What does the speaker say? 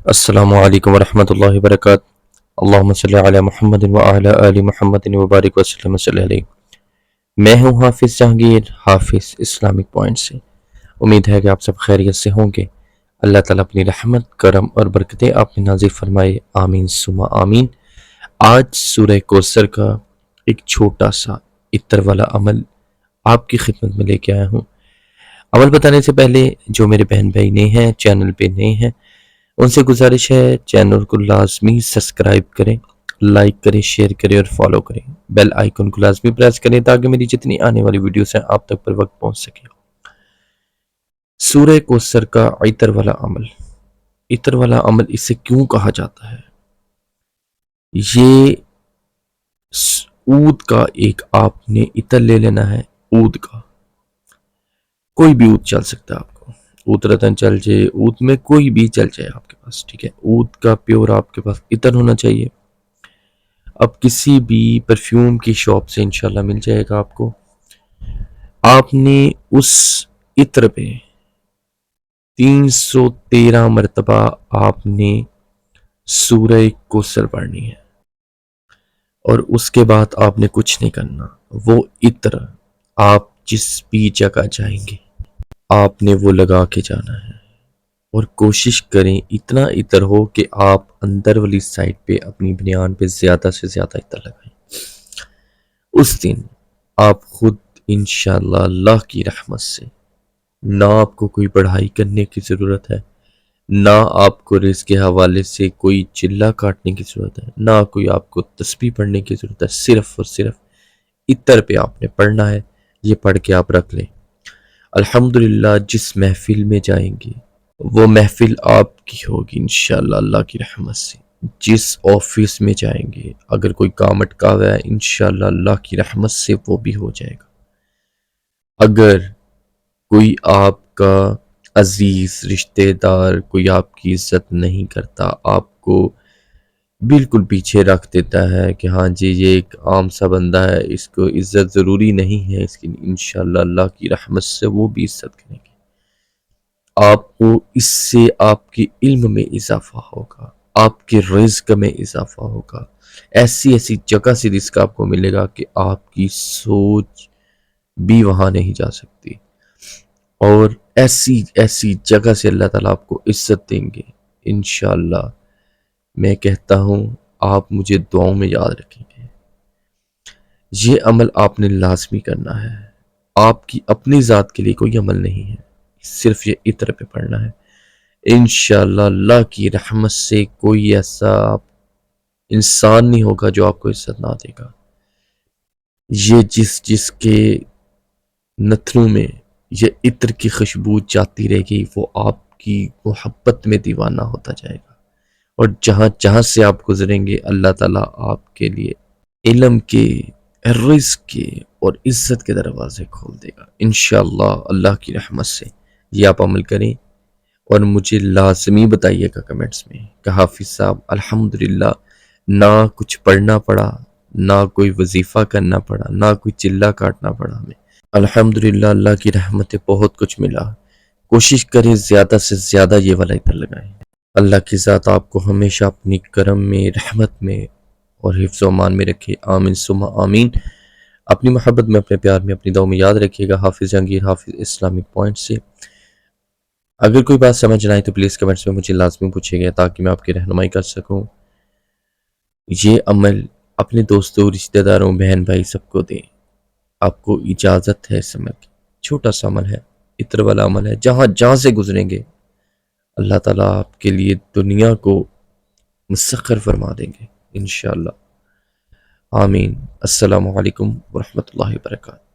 السلام علیکم ورحمۃ اللہ وبرکاتہ۔ اللہم صلی علی محمد وعلی آل محمد وبارک وسلم صلی علیہ۔ میں ہوں حافظ جہانگیر، حافظ اسلامک پوائنٹ سے۔ امید ہے کہ آپ سب خیریت سے ہوں گے۔ اللہ تعالیٰ اپنی رحمت، کرم اور برکتیں آپ میں نازل فرمائے، آمین ثم آمین۔ آج سورہ کوثر کا ایک چھوٹا سا عطر والا عمل آپ کی خدمت میں لے کے آیا ہوں۔ عمل بتانے سے پہلے جو میرے بہن بھائی نئے ہیں، چینل پہ نئے ہیں، ان سے گزارش ہے چینل کو لازمی سبسکرائب کریں، لائک کریں، شیئر کریں اور فالو کریں۔ بیل آئیکن کو لازمی پریس کریں تاکہ میری جتنی آنے والی ویڈیوز ہیں آپ تک پر وقت پہنچ سکے۔ سورہ کوثر کا عطر والا عمل۔ عطر والا عمل اسے کیوں کہا جاتا ہے؟ یہ عود کا ایک آپ نے عطر لے لینا ہے، عود کا، کوئی بھی عود چل سکتا ہے آپ کو، عود رتن چل جائے، عود میں کوئی بھی چل جائے آپ کے پاس، ٹھیک ہے۔ عود کا پیور آپ کے پاس عطر ہونا چاہیے۔ اب کسی بھی پرفیوم کی شاپ سے انشاءاللہ مل جائے گا آپ کو۔ آپ نے اس عطر پہ 313 مرتبہ آپ نے سورہ کوثر پڑھنی ہے، اور اس کے بعد آپ نے کچھ نہیں کرنا۔ وہ عطر آپ جس بھی جگہ جائیں گے آپ نے وہ لگا کے جانا ہے، اور کوشش کریں اتنا عطر ہو کہ آپ اندر والی سائڈ پہ اپنی بنیان پہ زیادہ سے زیادہ عطر لگائیں۔ اس دن آپ خود انشاءاللہ اللہ کی رحمت سے، نہ آپ کو کوئی پڑھائی کرنے کی ضرورت ہے، نہ آپ کو رزق کے حوالے سے کوئی چلہ کاٹنے کی ضرورت ہے، نہ کوئی آپ کو تسبیح پڑھنے کی ضرورت ہے، صرف اور صرف عطر پہ آپ نے پڑھنا ہے۔ یہ پڑھ کے آپ رکھ لیں۔ الحمدللہ جس محفل میں جائیں گے وہ محفل آپ کی ہوگی انشاءاللہ اللہ کی رحمت سے۔ جس آفس میں جائیں گے اگر کوئی کام اٹکا ہوا ہے انشاءاللہ اللہ کی رحمت سے وہ بھی ہو جائے گا۔ اگر کوئی آپ کا عزیز رشتہ دار کوئی آپ کی عزت نہیں کرتا، آپ کو بالکل پیچھے رکھ دیتا ہے کہ ہاں جی یہ ایک عام سا بندہ ہے، اس کو عزت ضروری نہیں ہے، اس کی انشاءاللہ اللہ کی رحمت سے وہ بھی عزت کریں گے۔ آپ کو اس سے آپ کے علم میں اضافہ ہوگا، آپ کے رزق میں اضافہ ہوگا، ایسی ایسی جگہ سے رزق آپ کو ملے گا کہ آپ کی سوچ بھی وہاں نہیں جا سکتی، اور ایسی ایسی جگہ سے اللہ تعالیٰ آپ کو عزت دیں گے انشاءاللہ۔ میں کہتا ہوں آپ مجھے دعاؤں میں یاد رکھیں گے۔ یہ عمل آپ نے لازمی کرنا ہے، آپ کی اپنی ذات کے لیے کوئی عمل نہیں ہے، صرف یہ عطر پہ پڑھنا ہے۔ انشاءاللہ اللہ کی رحمت سے کوئی ایسا انسان نہیں ہوگا جو آپ کو عزت نہ دے گا۔ یہ جس کے نتھروں میں یہ عطر کی خوشبو جاتی رہے گی وہ آپ کی محبت میں دیوانہ ہوتا جائے گا، اور جہاں جہاں سے آپ گزریں گے اللہ تعالیٰ آپ کے لیے علم کے، رزق کے اور عزت کے دروازے کھول دے گا انشاءاللہ اللہ کی رحمت سے۔ یہ آپ عمل کریں اور مجھے لازمی بتائیے گا کمنٹس میں کہ حافظ صاحب الحمدللہ نہ کچھ پڑھنا پڑا، نہ کوئی وظیفہ کرنا پڑا، نہ کوئی چلہ کاٹنا پڑا ہمیں، الحمدللہ اللہ کی رحمت بہت کچھ ملا۔ کوشش کریں زیادہ سے زیادہ یہ والا عطر لگائیں۔ اللہ کی ذات آپ کو ہمیشہ اپنی کرم میں، رحمت میں اور حفظ و امان میں رکھے، آمین ثم آمین۔ اپنی محبت میں، اپنے پیار میں، اپنی دعاؤں میں یاد رکھیے گا۔ حافظ جہانگیر، حافظ اسلامک پوائنٹ سے۔ اگر کوئی بات سمجھ نہ آئے تو پلیز کمنٹس میں مجھے لازمی پوچھے گا تاکہ میں آپ کی رہنمائی کر سکوں۔ یہ عمل اپنے دوستوں، رشتہ داروں، بہن بھائی سب کو دیں۔ آپ کو اجازت ہے اس عمل کی، چھوٹا سا عمل ہے، عطر والا عمل ہے، جہاں جہاں سے گزریں گے اللہ تعالیٰ آپ کے لیے دنیا کو مسخر فرما دیں گے انشاءاللہ، آمین۔ السلام علیکم ورحمۃ اللہ وبرکاتہ۔